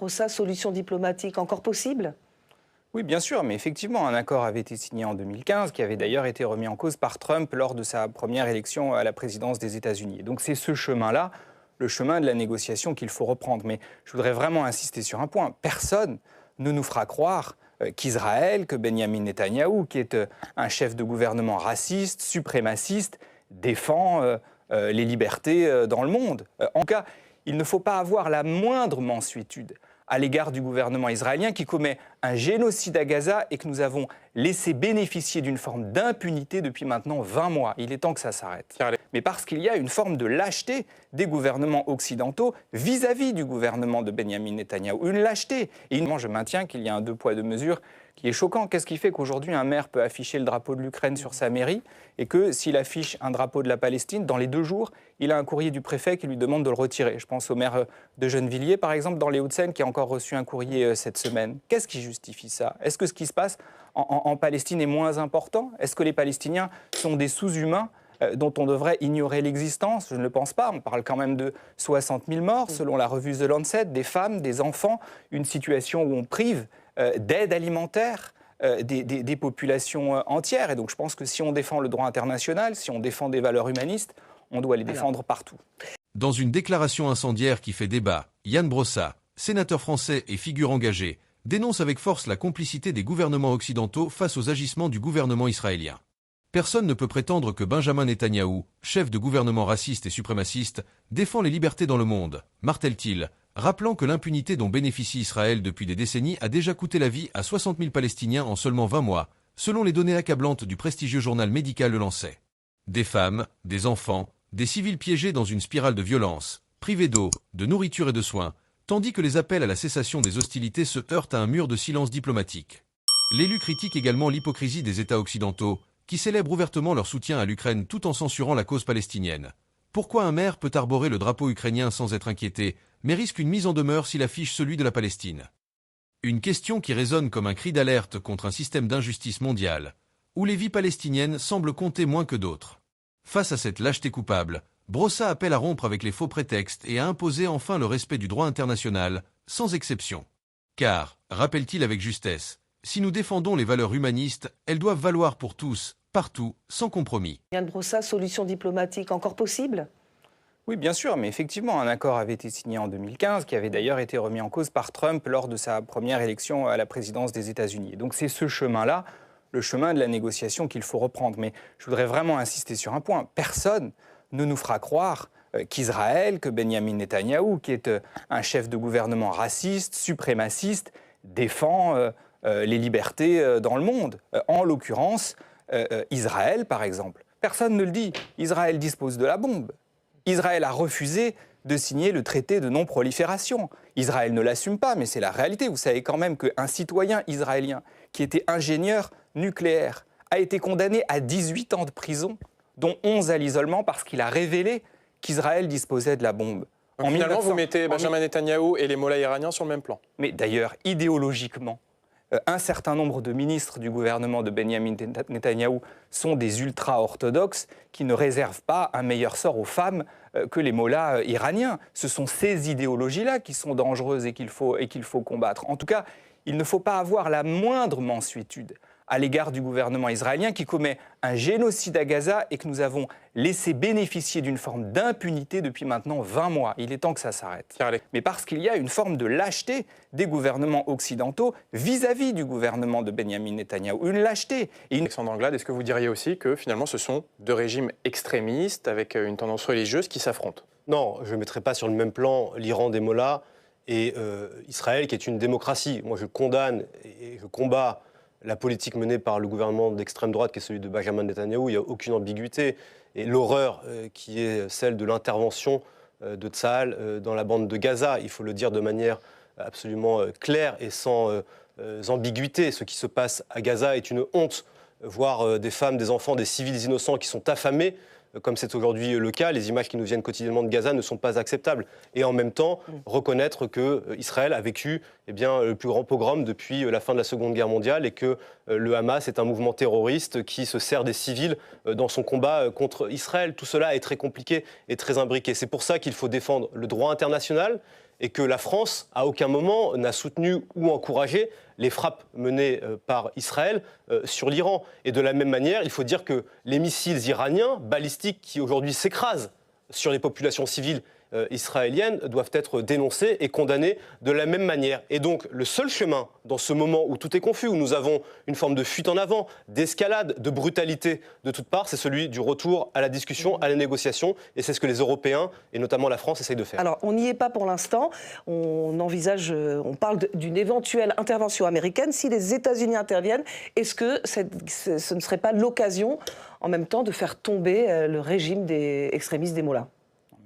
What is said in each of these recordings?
Pour ça, solution diplomatique encore possible? Oui, bien sûr, mais effectivement, un accord avait été signé en 2015, qui avait d'ailleurs été remis en cause par Trump lors de sa première élection à la présidence des États-Unis. Donc c'est ce chemin-là, le chemin de la négociation qu'il faut reprendre. Mais je voudrais vraiment insister sur un point. Personne ne nous fera croire qu'Israël, que Benyamin Netanyahou, qui est un chef de gouvernement raciste, suprémaciste, défend les libertés dans le monde. En tout cas, il ne faut pas avoir la moindre mansuétude à l'égard du gouvernement israélien qui commet un génocide à Gaza et que nous avons laissé bénéficier d'une forme d'impunité depuis maintenant 20 mois. Il est temps que ça s'arrête. Mais parce qu'il y a une forme de lâcheté des gouvernements occidentaux vis-à-vis du gouvernement de Benyamin Netanyahou. Une lâcheté. Et je maintiens qu'il y a un deux poids deux mesures qui est choquant. Qu'est-ce qui fait qu'aujourd'hui un maire peut afficher le drapeau de l'Ukraine sur sa mairie et que s'il affiche un drapeau de la Palestine, dans les 2 jours, il a un courrier du préfet qui lui demande de le retirer. Je pense au maire de Gennevilliers, par exemple, dans les Hauts-de-Seine, qui a encore reçu un courrier cette semaine. Qu'est-ce qui justifie ça? Est-ce que ce qui se passe en Palestine est moins important? Est-ce que les Palestiniens sont des sous-humains dont on devrait ignorer l'existence? Je ne le pense pas. On parle quand même de 60 000 morts, selon la revue The Lancet, des femmes, des enfants, une situation où on prive d'aide alimentaire des populations entières. Et donc je pense que si on défend le droit international, si on défend des valeurs humanistes, on doit les défendre partout. Dans une déclaration incendiaire qui fait débat, Ian Brossat, sénateur français et figure engagée, dénonce avec force la complicité des gouvernements occidentaux face aux agissements du gouvernement israélien. Personne ne peut prétendre que Benjamin Netanyahou, chef de gouvernement raciste et suprémaciste, défend les libertés dans le monde, martèle-t-il, rappelant que l'impunité dont bénéficie Israël depuis des décennies a déjà coûté la vie à 60 000 Palestiniens en seulement 20 mois, selon les données accablantes du prestigieux journal médical Le Lancet. Des femmes, des enfants, des civils piégés dans une spirale de violence, privés d'eau, de nourriture et de soins, tandis que les appels à la cessation des hostilités se heurtent à un mur de silence diplomatique. L'élu critique également l'hypocrisie des États occidentaux, qui célèbrent ouvertement leur soutien à l'Ukraine tout en censurant la cause palestinienne. Pourquoi un maire peut arborer le drapeau ukrainien sans être inquiété, mais risque une mise en demeure s'il affiche celui de la Palestine? Une question qui résonne comme un cri d'alerte contre un système d'injustice mondiale, où les vies palestiniennes semblent compter moins que d'autres. Face à cette lâcheté coupable, Brossat appelle à rompre avec les faux prétextes et à imposer enfin le respect du droit international, sans exception. Car, rappelle-t-il avec justesse, si nous défendons les valeurs humanistes, elles doivent valoir pour tous, partout, sans compromis. Ian Brossat, solution diplomatique encore possible? Oui, bien sûr, mais effectivement, un accord avait été signé en 2015, qui avait d'ailleurs été remis en cause par Trump lors de sa première élection à la présidence des États-Unis. Donc c'est ce chemin-là, le chemin de la négociation qu'il faut reprendre. Mais je voudrais vraiment insister sur un point. Personne ne nous fera croire qu'Israël, que Benyamin Netanyahou, qui est un chef de gouvernement raciste, suprémaciste, défend les libertés dans le monde. En l'occurrence, Israël, par exemple. Personne ne le dit. Israël dispose de la bombe. Israël a refusé de signer le traité de non-prolifération. Israël ne l'assume pas, mais c'est la réalité. Vous savez quand même qu'un citoyen israélien qui était ingénieur nucléaire a été condamné à 18 ans de prison, dont 11 à l'isolement, parce qu'il a révélé qu'Israël disposait de la bombe. Donc finalement, vous mettez Benjamin Netanyahou et les mollahs iraniens sur le même plan. Mais d'ailleurs, idéologiquement, un certain nombre de ministres du gouvernement de Benyamin Netanyahou sont des ultra-orthodoxes qui ne réservent pas un meilleur sort aux femmes que les mollahs iraniens. Ce sont ces idéologies-là qui sont dangereuses et qu'il faut combattre. En tout cas, il ne faut pas avoir la moindre mansuétude à l'égard du gouvernement israélien qui commet un génocide à Gaza et que nous avons laissé bénéficier d'une forme d'impunité depuis maintenant 20 mois. Il est temps que ça s'arrête. Mais parce qu'il y a une forme de lâcheté des gouvernements occidentaux vis-à-vis du gouvernement de Benyamin Netanyahou. Une lâcheté. Alexandre Anglade, est-ce que vous diriez aussi que finalement ce sont deux régimes extrémistes avec une tendance religieuse qui s'affrontent? Non, je ne mettrai pas sur le même plan l'Iran des mollahs et Israël qui est une démocratie. Moi je condamne et je combats la politique menée par le gouvernement d'extrême droite, qui est celui de Benjamin Netanyahou, il n'y a aucune ambiguïté. Et l'horreur qui est celle de l'intervention de Tsahal dans la bande de Gaza, il faut le dire de manière absolument claire et sans ambiguïté. Ce qui se passe à Gaza est une honte. Voir des femmes, des enfants, des civils innocents qui sont affamés, comme c'est aujourd'hui le cas. Les images qui nous viennent quotidiennement de Gaza ne sont pas acceptables. Et en même temps, reconnaître qu'Israël a vécu le plus grand pogrom depuis la fin de la Seconde Guerre mondiale et que le Hamas est un mouvement terroriste qui se sert des civils dans son combat contre Israël. Tout cela est très compliqué et très imbriqué. C'est pour ça qu'il faut défendre le droit international et que la France, à aucun moment, n'a soutenu ou encouragé les frappes menées par Israël sur l'Iran. Et de la même manière, il faut dire que les missiles iraniens, balistiques, qui aujourd'hui s'écrasent sur les populations civiles israéliennes, doivent être dénoncés et condamnés de la même manière. Et donc, le seul chemin, dans ce moment où tout est confus, où nous avons une forme de fuite en avant, d'escalade, de brutalité de toutes parts, c'est celui du retour à la discussion, à la négociation. Et c'est ce que les Européens, et notamment la France, essayent de faire. Alors, on n'y est pas pour l'instant. On parle d'une éventuelle intervention américaine. Si les États-Unis interviennent, est-ce que ce ne serait pas l'occasion, en même temps, de faire tomber le régime des extrémistes des Mollahs ?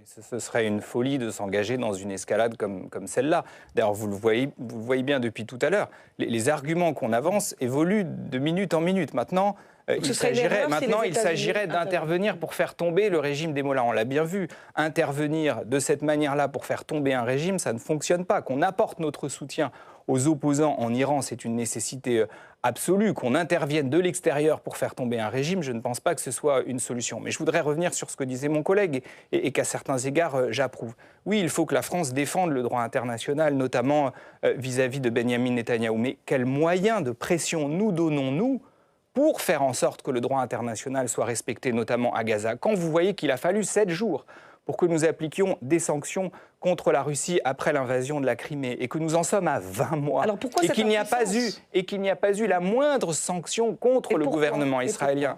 Ce serait une folie de s'engager dans une escalade comme celle-là. D'ailleurs, vous le voyez bien depuis tout à l'heure. Les arguments qu'on avance évoluent de minute en minute. Maintenant, il s'agirait d'intervenir pour faire tomber le régime des Mollahs. On l'a bien vu. Intervenir de cette manière-là pour faire tomber un régime, ça ne fonctionne pas. Qu'on apporte notre soutien aux opposants en Iran, c'est une nécessité absolue. Qu'on intervienne de l'extérieur pour faire tomber un régime, je ne pense pas que ce soit une solution. Mais je voudrais revenir sur ce que disait mon collègue et qu'à certains égards, j'approuve. Oui, il faut que la France défende le droit international, notamment vis-à-vis de Benyamin Netanyahou. Mais quels moyens de pression nous donnons-nous pour faire en sorte que le droit international soit respecté, notamment à Gaza? Quand vous voyez qu'il a fallu 7 jours pour que nous appliquions des sanctions contre la Russie après l'invasion de la Crimée et que nous en sommes à 20 mois. Alors pourquoi et qu'il n'y a pas eu la moindre sanction contre le gouvernement israélien.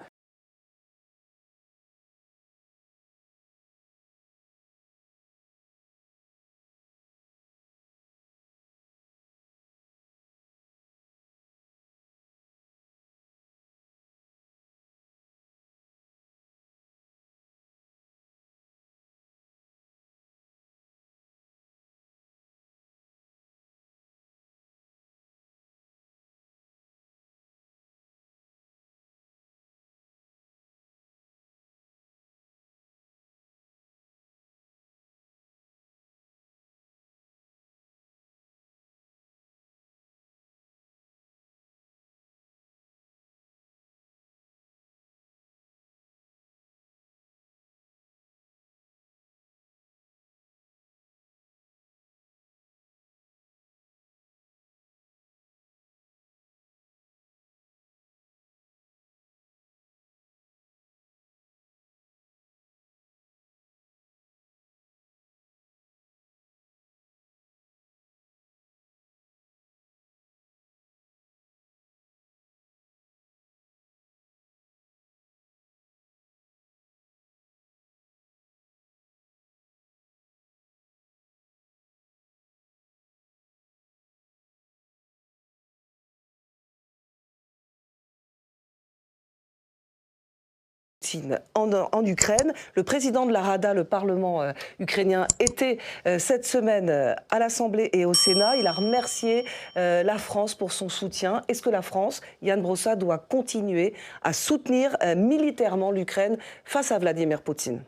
En Ukraine. Le président de la Rada, le Parlement ukrainien, était cette semaine à l'Assemblée et au Sénat. Il a remercié la France pour son soutien. Est-ce que la France, Yann Brossa, doit continuer à soutenir militairement l'Ukraine face à Vladimir Poutine?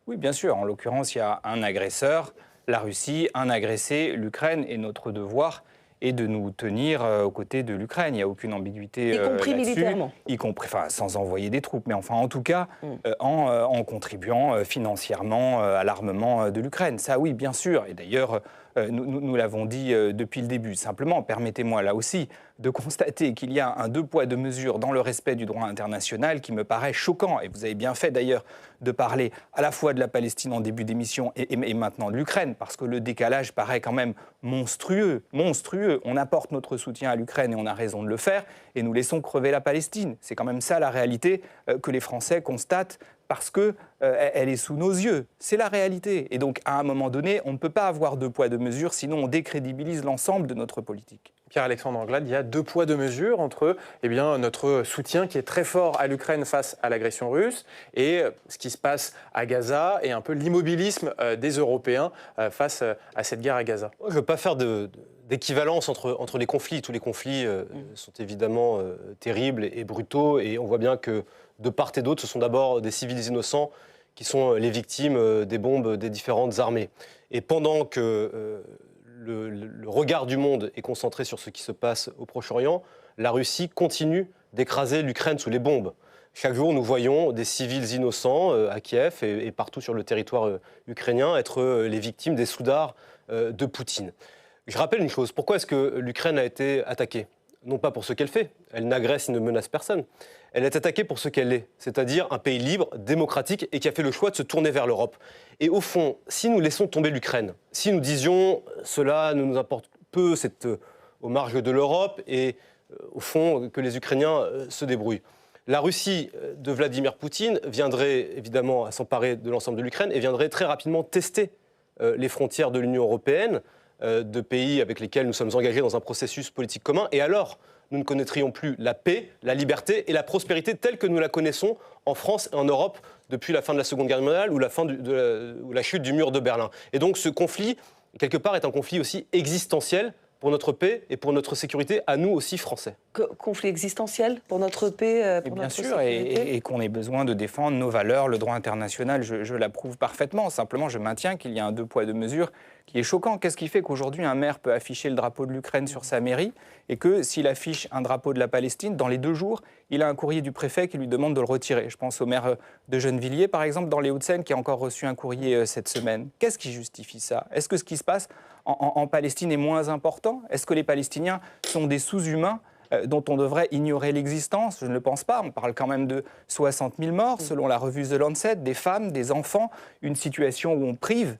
Oui, bien sûr. En l'occurrence, il y a un agresseur, la Russie, un agressé, l'Ukraine, et notre devoir est de nous tenir aux côtés de l'Ukraine. Il n'y a aucune ambiguïté là-dessus. Y compris militairement. Y compris, enfin, sans envoyer des troupes, mais enfin, en tout cas, en contribuant financièrement à l'armement de l'Ukraine. Ça, oui, bien sûr. Et d'ailleurs, nous l'avons dit depuis le début. Simplement, permettez-moi là aussi de constater qu'il y a un 2 poids 2 mesures dans le respect du droit international qui me paraît choquant. Et vous avez bien fait d'ailleurs de parler à la fois de la Palestine en début d'émission et maintenant de l'Ukraine, parce que le décalage paraît quand même monstrueux. On apporte notre soutien à l'Ukraine et on a raison de le faire, et nous laissons crever la Palestine. C'est quand même ça la réalité que les Français constatent, parce qu'elle est sous nos yeux. C'est la réalité. Et donc, à un moment donné, on ne peut pas avoir 2 poids 2 mesures, sinon on décrédibilise l'ensemble de notre politique. Pierre-Alexandre Anglade, il y a 2 poids 2 mesures entre notre soutien qui est très fort à l'Ukraine face à l'agression russe et ce qui se passe à Gaza et un peu l'immobilisme des Européens face à cette guerre à Gaza. Je ne veux pas faire d'équivalence entre les conflits. Tous les conflits sont évidemment terribles et brutaux, et on voit bien que de part et d'autre, ce sont d'abord des civils innocents qui sont les victimes des bombes des différentes armées. Et pendant que le regard du monde est concentré sur ce qui se passe au Proche-Orient, la Russie continue d'écraser l'Ukraine sous les bombes. Chaque jour, nous voyons des civils innocents à Kiev et partout sur le territoire ukrainien être les victimes des soudards de Poutine. Je rappelle une chose, pourquoi est-ce que l'Ukraine a été attaquée ? Non pas pour ce qu'elle fait, elle n'agresse et ne menace personne. Elle est attaquée pour ce qu'elle est, c'est-à-dire un pays libre, démocratique et qui a fait le choix de se tourner vers l'Europe. Et au fond, si nous laissons tomber l'Ukraine, si nous disions cela ne nous importe peu, c'est aux marges de l'Europe et au fond que les Ukrainiens se débrouillent. La Russie de Vladimir Poutine viendrait évidemment à s'emparer de l'ensemble de l'Ukraine et viendrait très rapidement tester les frontières de l'Union européenne, de pays avec lesquels nous sommes engagés dans un processus politique commun. Et alors, nous ne connaîtrions plus la paix, la liberté et la prospérité telle que nous la connaissons en France et en Europe depuis la fin de la Seconde Guerre mondiale ou la chute du mur de Berlin. Et donc ce conflit, quelque part, est un conflit aussi existentiel pour notre paix et pour notre sécurité, à nous aussi Français. Conflit existentiel pour notre paix, pour bien notre sûr, sécurité. et qu'on ait besoin de défendre nos valeurs, le droit international, je l'approuve parfaitement. Simplement, je maintiens qu'il y a un deux poids, deux mesures qui est choquant. Qu'est-ce qui fait qu'aujourd'hui, un maire peut afficher le drapeau de l'Ukraine sur sa mairie et que s'il affiche un drapeau de la Palestine, dans les 2 jours, il a un courrier du préfet qui lui demande de le retirer. Je pense au maire de Gennevilliers, par exemple, dans les Hauts-de-Seine, qui a encore reçu un courrier cette semaine. Qu'est-ce qui justifie ça ? Est-ce que ce qui se passe en Palestine est moins important ? Est-ce que les Palestiniens sont des sous-humains dont on devrait ignorer l'existence? Je ne le pense pas. On parle quand même de 60 000 morts, selon la revue The Lancet, des femmes, des enfants, une situation où on prive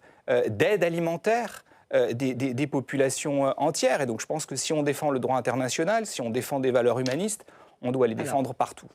d'aide alimentaire des populations entières. Et donc je pense que si on défend le droit international, si on défend des valeurs humanistes, on doit les défendre partout.